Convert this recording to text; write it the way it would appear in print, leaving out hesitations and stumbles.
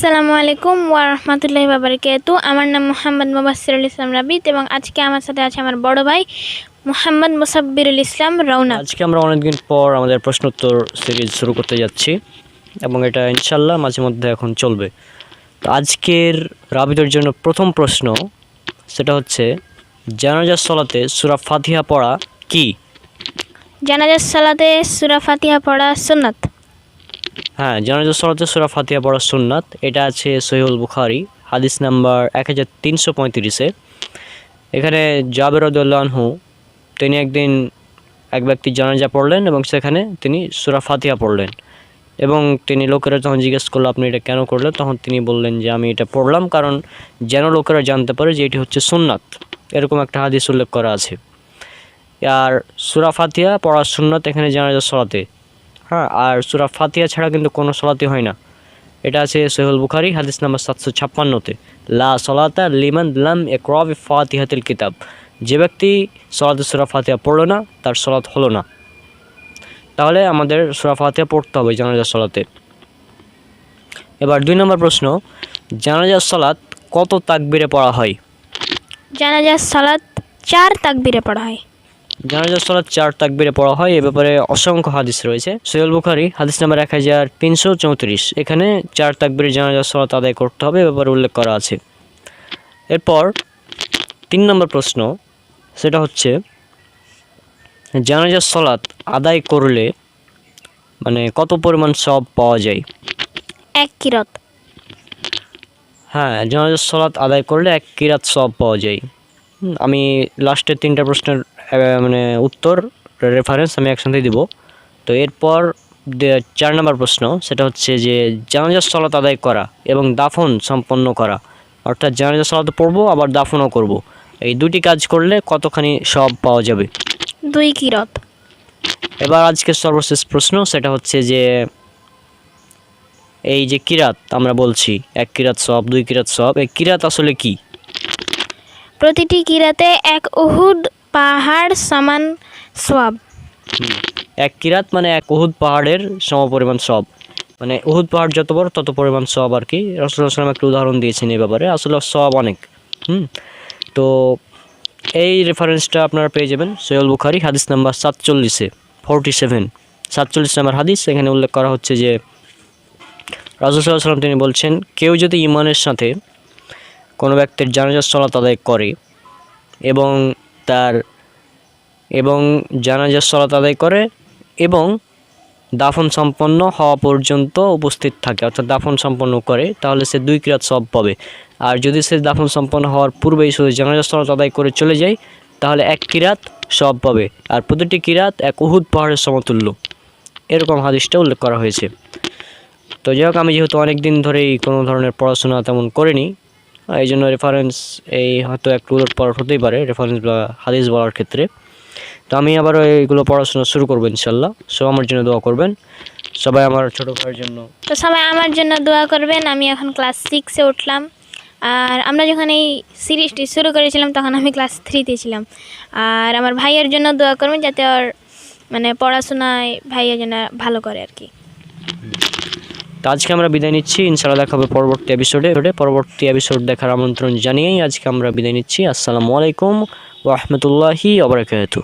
আসসালামু আলাইকুম ওয়া রাহমাতুল্লাহি ওয়া বারাকাতুহু। আমার নাম মোহাম্মদ মুবাশশিরুল ইসলাম রাবিত এবং আজকে আমার সাথে আছে আমার বড় ভাই মোহাম্মদ মুসাব্বিরুল ইসলাম রৌনক। আজকে আমরা অনেকদিন পর আমাদের প্রশ্নোত্তর সিরিজ শুরু করতে যাচ্ছি এবং এটা ইনশাল্লাহ মাঝে মধ্যে এখন চলবে। তো আজকের রাবিতের জন্য প্রথম প্রশ্ন, সেটা হচ্ছে জানাজার সালাতে সূরা ফাতিহা পড়া কি? জানাজার সালাতে সূরা ফাতিহা পড়া সুন্নাত। হ্যাঁ, জানাজার সালাতে সূরা ফাতিহা পড়া সুন্নাত। এটা আছে সহিহুল বুখারী হাদিস নাম্বার 1335-এ। এখানে জাবের রাদিয়াল্লাহু আনহু তিনি একদিন এক ব্যক্তি জানাজা পড়লেন এবং সেখানে তিনি সূরা ফাতিহা পড়লেন এবং তিনি লোকেরা যখন জিজ্ঞেস করলো আপনি এটা কেন করলেন, তখন তিনি বললেন যে আমি এটা পড়লাম কারণ যেন লোকেরা জানতে পারে যে এটি হচ্ছে সুন্নাত, এরকম একটা হাদিস উল্লেখ করা আছে। আর সূরা ফাতিহা পড়া সুন্নাত এখানে জানাজার সালাতে। হ্যাঁ, আর সূরা ফাতিহা ছাড়া কিন্তু কোনো সালাতই হয় না। এটা আছে সহিহুল বুখারী হাদিস নাম্বার 756-তে। লা সালাতা লিমান লাম ইয়াকরা বিফাতিহাতিল কিতাব। যে ব্যক্তি সালাতে সূরা ফাতিহা পড়লো না তার সালাত হলো না। তাহলে আমাদের সূরা ফাতিহা পড়তে হবে জানাজার সালাতে। এবার 2 নম্বর প্রশ্ন, জানাজার সালাত কত তাকবীরে পড়া হয়? জানাজার সালাত 4 তাকবীরে পড়া হয়। জানাজার সালাত 4 তাকবীরে পড়া হয়। এ ব্যাপারে অসংখ্য হাদিস রয়েছে। সহিহুল বুখারী হাদিস নাম্বার 1334, এখানে 4 তাকবীরে জানাজার সালাত আদায় করতে হবে, এ ব্যাপারে উল্লেখ করা আছে। এরপর 3 নম্বর প্রশ্ন, সেটা হচ্ছে জানাজার সালাত আদায় করলে মানে কত পরিমাণ সওয়াব পাওয়া যায়? 1 কিরাত। হ্যাঁ, জানাজার সালাত আদায় করলে 1 কিরাত সওয়াব পাওয়া যায়। আমি লাস্টের 3টা প্রশ্নের উত্তর রেফারেন্স আমি একসাথে দিব। তো এরপর 4 নম্বর প্রশ্ন, সেটা হচ্ছে যে জানাজার সালাত আদায় করা এবং দাফন সম্পন্ন করা, অর্থাৎ জানাজার সালাত পড়বো আবার দাফনও করব, এই দুটি কাজ করলে কতখানি সওয়াব পাওয়া যাবে? 2 কিরাত। এবার আজকের সর্বশেষ প্রশ্ন, সেটা হচ্ছে যে এই যে কিরাত আমরা বলছি 1 কিরাত সওয়াব 2 কিরাত সওয়াব, এই কিরাত আসলে কি? প্রতিটি কিরাতে 1 উহুদ পাহাড় সমান সওয়াব। 1 কিরাত মানে 1 উহুদ পাহাড়ের সমপরিমাণ সওয়াব, মানে উহুদ পাহাড় যত বড় তত পরিমাণ সওয়াব আর কি। রাসূলুল্লাহ সাল্লাল্লাহু আলাইহি ওয়াসাল্লাম একটা উদাহরণ দিয়েছেন এই ব্যাপারে, আসলে সওয়াব অনেক। তো এই রেফারেন্সটা আপনারা পেয়ে যাবেন সহিহুল বুখারী হাদিস নাম্বার 47 নম্বর হাদিস। এখানে উল্লেখ করা হচ্ছে যে রাসূল সাল্লাল্লাহু আলাইহি ওয়াসাল্লাম তিনি বলছেন, কেউ যদি ঈমানের সাথে কোনো ব্যক্তির জানাজার সালাত আদায় করে এবং জানাজার সালাত আদায় করে এবং দাফন সম্পন্ন হওয়া পর্যন্ত উপস্থিত থাকে, অর্থাৎ দাফন সম্পন্ন করে, তাহলে সে 2 কিরাত সওয়াব পাবে। আর যদি সে দাফন সম্পন্ন হওয়ার পূর্বেই শুধু জানাজার সালাত আদায় করে চলে যায় তাহলে 1 কিরাত সওয়াব পাবে, আর প্রতিটি কিরাত 1 উহুদ পাহাড়ের সমতুল্য, এরকম হাদিসটা উল্লেখ করা হয়েছে। তো যাই হোক, আমি যেহেতু অনেক দিন ধরেই কোনো ধরনের পড়াশোনা তেমন করিনি, এই জন্য রেফারেন্স এই হয়তো একটু উলটপালট হতেই পারে রেফারেন্স বা হাদিস বলার ক্ষেত্রে। তো আমি আবারও এইগুলো পড়াশোনা শুরু করবো ইনশাল্লাহ। সব আমার জন্য দোয়া করবেন, সবাই আমার ছোটো ভাইয়ের জন্য। তো সবাই আমার জন্য দোয়া করবেন। আমি এখন ক্লাস 6-এ উঠলাম, আর আমরা যখন এই সিরিজটি শুরু করেছিলাম তখন আমি ক্লাস 3-তে ছিলাম। আর আমার ভাইয়ের জন্য দোয়া করবেন যাতে ওর পড়াশোনায় ভাইয়ের জন্য ভালো করে আর কি। তো আজকে আমরা বিদায় নিচ্ছি, ইনশাআল্লাহ দেখা হবে পরবর্তী এপিসোড দেখার আমন্ত্রণ জানিয়েই আজকে আমরা বিদায় নিচ্ছি। আসসালামু আলাইকুম ওয়া রাহমাতুল্লাহি ওয়া বারাকাতুহু।